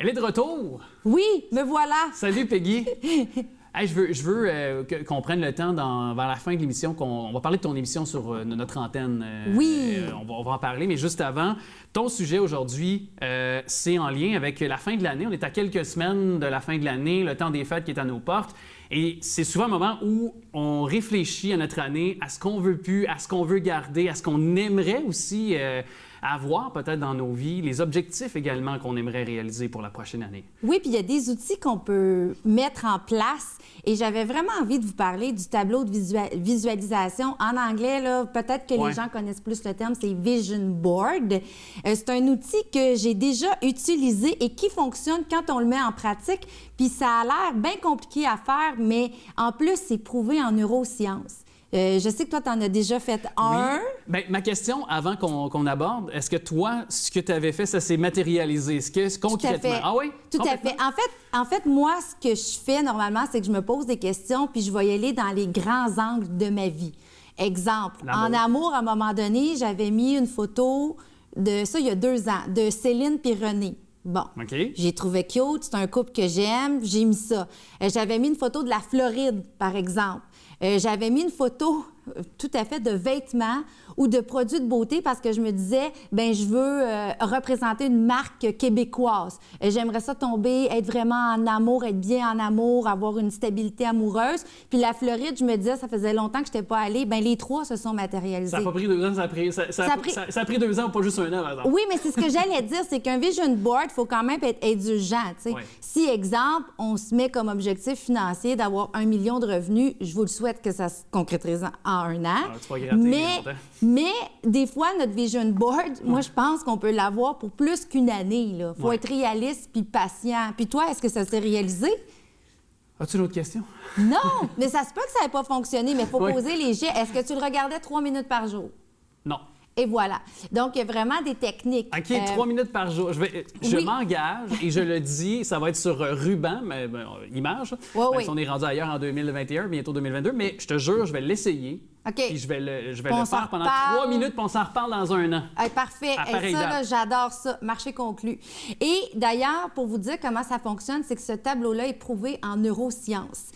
Elle est de retour. Oui, me voilà. Salut, Peggy. Hey, je veux qu'on prenne le temps vers la fin de l'émission, on va parler de ton émission sur notre antenne. Oui. On va en parler, mais juste avant, ton sujet aujourd'hui, c'est en lien avec la fin de l'année. On est à quelques semaines de la fin de l'année, le temps des fêtes qui est à nos portes. Et c'est souvent un moment où on réfléchit à notre année, à ce qu'on veut plus, à ce qu'on veut garder, à ce qu'on aimerait aussi avoir peut-être dans nos vies, les objectifs également qu'on aimerait réaliser pour la prochaine année. Oui, puis il y a des outils qu'on peut mettre en place. Et j'avais vraiment envie de vous parler du tableau de visualisation. En anglais, là, peut-être que les gens connaissent plus le terme, c'est Vision Board. C'est un outil que j'ai déjà utilisé et qui fonctionne quand on le met en pratique. Puis ça a l'air bien compliqué à faire, mais en plus, c'est prouvé en neurosciences. Je sais que toi, tu en as déjà fait un. Oui. Bien, ma question, avant qu'on aborde, est-ce que toi, ce que tu avais fait, ça s'est matérialisé? Est-ce que concrètement... Tout Ah oui? Tout à fait. En fait, moi, ce que je fais normalement, c'est que je me pose des questions puis je vais y aller dans les grands angles de ma vie. Exemple, en amour, à un moment donné, j'avais mis une photo de ça il y a 2 ans, de Céline puis René. Bon, j'ai trouvé cute, c'est un couple que j'aime, j'ai mis ça. J'avais mis une photo de la Floride, par exemple. J'avais mis une photo tout à fait de vêtements ou de produits de beauté parce que je me disais, ben je veux représenter une marque québécoise. J'aimerais ça être vraiment en amour, être bien en amour, avoir une stabilité amoureuse. Puis la Floride, je me disais, ça faisait longtemps que je n'étais pas allée. Ben les 3 se sont matérialisés. Ça n'a pas pris 2 ans, ça a pris 2 ans, pas juste 1 an, par exemple. Oui, mais c'est ce que j'allais dire, c'est qu'un vision board, il faut quand même être indulgent. Ouais. Si, exemple, on se met comme objectif financier d'avoir 1 million de revenus, je vous le souhaite que ça se concrétise en 1 an. Mais des fois, notre vision board, moi, je pense qu'on peut l'avoir pour plus qu'une année. Il faut être réaliste puis patient. Puis toi, est-ce que ça s'est réalisé? As-tu une autre question? Non, mais ça se peut que ça n'ait pas fonctionné, mais il faut poser les jets. Est-ce que tu le regardais 3 minutes par jour? Non. Et voilà. Donc, il y a vraiment des techniques. OK, 3 minutes par jour. Je m'engage et je le dis, ça va être sur ruban, mais image. Oui. On est rendu ailleurs en 2021, bientôt 2022, mais je te jure, je vais l'essayer. OK. Puis je vais le faire pendant 3 minutes, puis on s'en reparle dans 1 an. Parfait. Et ça, là, j'adore ça. Marché conclu. Et d'ailleurs, pour vous dire comment ça fonctionne, c'est que ce tableau-là est prouvé en neurosciences.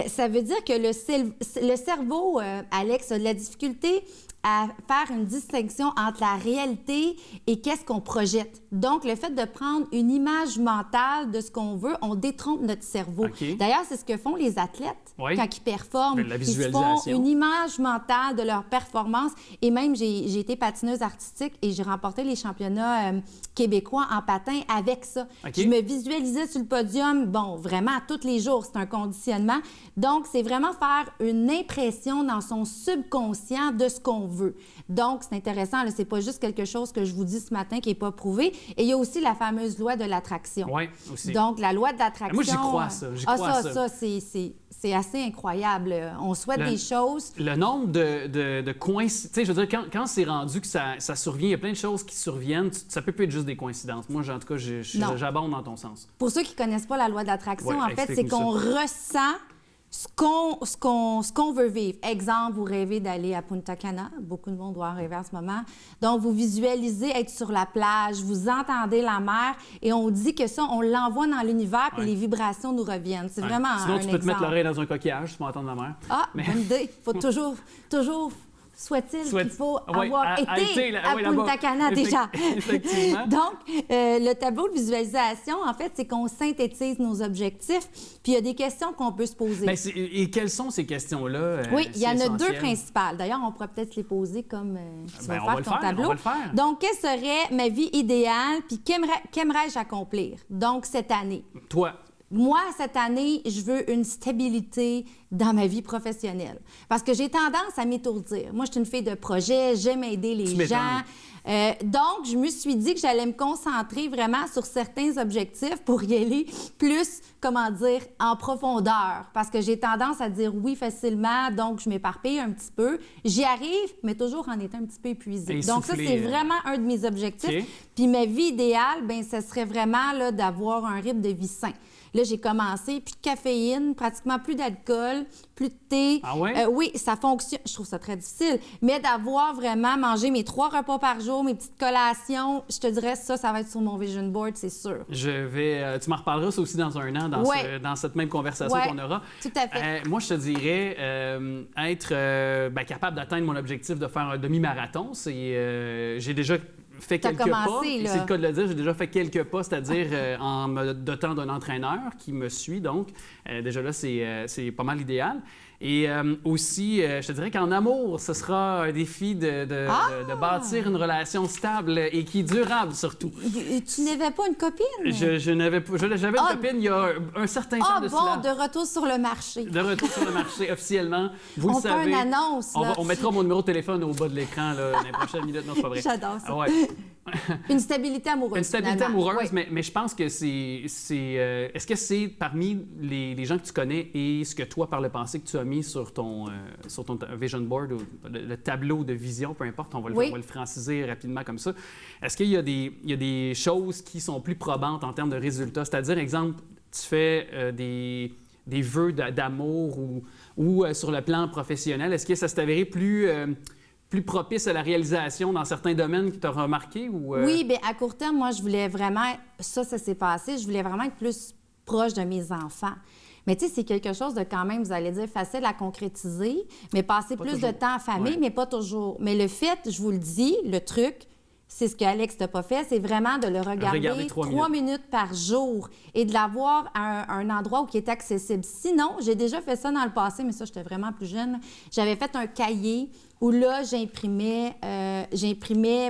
Ça veut dire que le cerveau, Alex, a de la difficulté à faire une distinction entre la réalité et qu'est-ce qu'on projette. Donc, le fait de prendre une image mentale de ce qu'on veut, on détrompe notre cerveau. D'ailleurs, c'est ce que font les athlètes quand ils performent. La ils font une image mentale de leur performance. Et même, j'ai été patineuse artistique et j'ai remporté les championnats québécois en patin avec ça. Je me visualisais sur le podium, vraiment tous les jours. C'est un conditionnement. Donc, c'est vraiment faire une impression dans son subconscient de ce qu'on veut. Donc, c'est intéressant. C'est pas juste quelque chose que je vous dis ce matin qui n'est pas prouvé. Et il y a aussi la fameuse loi de l'attraction. Oui, aussi. Donc, la loi de l'attraction... Moi, j'y crois, ça. Ça, c'est assez incroyable. On souhaite des choses. Le nombre de coïncidences... Tu sais, je veux dire, quand c'est rendu que ça survient, il y a plein de choses qui surviennent. Ça peut plus être juste des coïncidences. Moi, en tout cas, j'abonde dans ton sens. Pour ceux qui ne connaissent pas la loi de l'attraction, en fait, c'est qu'on ressent ce qu'on veut vivre. Exemple, vous rêvez d'aller à Punta Cana. Beaucoup de monde doit rêver en ce moment. Donc, vous visualisez être sur la plage, vous entendez la mer et on dit que ça, on l'envoie dans l'univers puis les vibrations nous reviennent. C'est vraiment un exemple. Sinon, tu peux te mettre l'oreille dans un coquillage, tu peux entendre la mer. Bonne idée. Il faut toujours... Soit-il qu'il faut avoir été à Punta Cana déjà. Effectivement. Donc, le tableau de visualisation, en fait, c'est qu'on synthétise nos objectifs, puis il y a des questions qu'on peut se poser. Et quelles sont ces questions-là? Oui, il y en a 2 principales. D'ailleurs, on pourrait peut-être les poser comme tu vas faire ton tableau. On va le faire. Donc, quelle serait ma vie idéale, puis qu'aimerais-je accomplir? Donc, cette année. Toi? Moi, cette année, je veux une stabilité dans ma vie professionnelle. Parce que j'ai tendance à m'étourdir. Moi, je suis une fille de projet, j'aime aider les gens. Donc, je me suis dit que j'allais me concentrer vraiment sur certains objectifs pour y aller plus, en profondeur. Parce que j'ai tendance à dire oui facilement, donc je m'éparpille un petit peu. J'y arrive, mais toujours en étant un petit peu épuisée. Donc, ça, c'est vraiment un de mes objectifs. Puis ma vie idéale, ce serait vraiment là, d'avoir un rythme de vie sain. Là, j'ai commencé, plus de caféine, pratiquement plus d'alcool, plus de thé. Ah ouais? Oui, ça fonctionne. Je trouve ça très difficile. Mais d'avoir vraiment mangé mes 3 repas par jour, mes petites collations, je te dirais, ça va être sur mon vision board, c'est sûr. Tu m'en reparleras ça aussi dans un an, dans cette même conversation qu'on aura. Tout à fait. Moi, je te dirais être capable d'atteindre mon objectif de faire un demi-marathon. J'ai déjà fait quelques pas. C'est le cas de le dire, j'ai déjà fait quelques pas, c'est-à-dire en me dotant d'un entraîneur qui me suit. Donc, déjà là, c'est pas mal l'idéal. Et aussi, je te dirais qu'en amour, ce sera un défi de bâtir une relation stable et qui est durable surtout. Tu n'avais pas une copine? J'avais une copine il y a un certain temps de cela. De retour sur le marché. De retour sur le marché, officiellement. Vous le savez. On fait une annonce. Là. On mettra mon numéro de téléphone au bas de l'écran dans les prochaines minutes. Non, c'est pas vrai. J'adore ça. Ouais. Une stabilité amoureuse. Une stabilité amoureuse, oui. mais je pense que est-ce que c'est parmi les gens que tu connais et ce que toi, par le passé, que tu as mis sur ton vision board, ou le tableau de vision, peu importe, on va le franciser rapidement comme ça. Est-ce qu'il y a des choses qui sont plus probantes en termes de résultats? C'est-à-dire, exemple, tu fais des vœux d'amour ou sur le plan professionnel. Est-ce que ça s'est avéré plus propice à la réalisation dans certains domaines que tu as remarqué? Oui, bien, à court terme, moi, je voulais vraiment... Ça s'est passé. Je voulais vraiment être plus proche de mes enfants. Mais tu sais, c'est quelque chose de quand même, vous allez dire, facile à concrétiser, mais passer plus de temps en famille, mais pas toujours. Mais le fait, je vous le dis, le truc, c'est ce qu'Alex n'a pas fait, c'est vraiment de le regarder 3 minutes par jour et de l'avoir à un endroit où il est accessible. Sinon, j'ai déjà fait ça dans le passé, mais ça, j'étais vraiment plus jeune. J'avais fait un cahier où là, j'imprimais,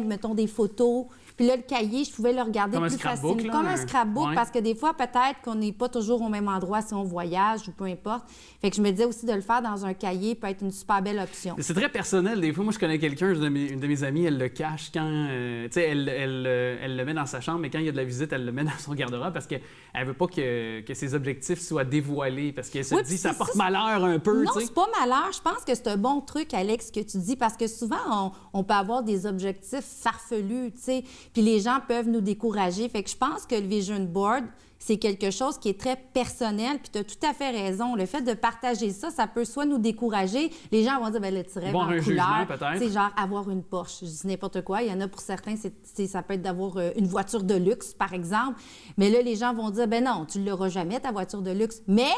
mettons, des photos. Puis là, le cahier, je pouvais le regarder plus facilement. Comme un scrapbook, parce que des fois, peut-être qu'on n'est pas toujours au même endroit si on voyage ou peu importe. Fait que je me disais aussi de le faire dans un cahier peut être une super belle option. C'est très personnel. Des fois, moi, je connais quelqu'un, une de mes amies, elle le cache quand... tu sais, elle le met dans sa chambre, mais quand il y a de la visite, elle le met dans son garde-robe parce qu'elle veut pas que ses objectifs soient dévoilés parce qu'elle se dit ça porte malheur un peu. Non, c'est pas malheur. Je pense que c'est un bon truc, Alex, que tu dis, parce que souvent, on peut avoir des objectifs farfelus, tu sais. Puis les gens peuvent nous décourager. Fait que je pense que le vision board, c'est quelque chose qui est très personnel. Puis tu as tout à fait raison. Le fait de partager ça, ça peut soit nous décourager. Les gens vont dire, bien, le tirer en couleur. C'est genre avoir une Porsche. Je dis n'importe quoi. Il y en a pour certains, ça peut être d'avoir une voiture de luxe, par exemple. Mais là, les gens vont dire, ben non, tu ne l'auras jamais, ta voiture de luxe. Mais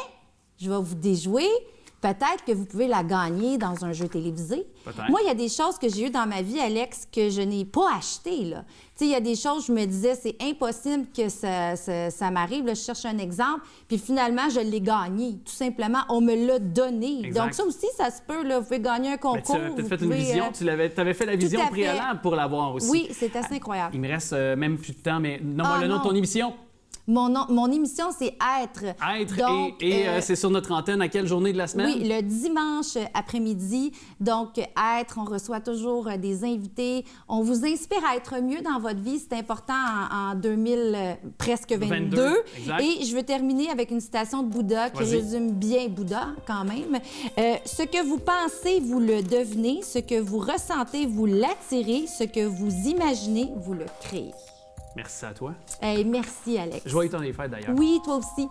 je vais vous déjouer. Peut-être que vous pouvez la gagner dans un jeu télévisé. Moi, il y a des choses que j'ai eues dans ma vie, Alex, que je n'ai pas achetées, là. Tu sais, il y a des choses, je me disais, c'est impossible que ça m'arrive. Là, je cherche un exemple, puis finalement, je l'ai gagné. Tout simplement, on me l'a donné. Exact. Donc ça aussi, ça se peut, là. Vous pouvez gagner un concours. Tu as peut-être fait une vision. Tu avais fait la vision préalable pour l'avoir aussi. Oui, c'est assez incroyable. Il me reste même plus de temps, mais nomme-moi le nom de ton émission. Mon émission, c'est Être. Être, donc, et c'est sur notre antenne à quelle journée de la semaine? Oui, le dimanche après-midi. Donc, Être, on reçoit toujours des invités. On vous inspire à être mieux dans votre vie. C'est important en 2022. Exact. Et je veux terminer avec une citation de Bouddha qui résume bien Bouddha, quand même. Ce que vous pensez, vous le devenez. Ce que vous ressentez, vous l'attirez. Ce que vous imaginez, vous le créez. Merci à toi. Merci, Alex. Joyeux temps des fêtes, d'ailleurs. Oui, toi aussi.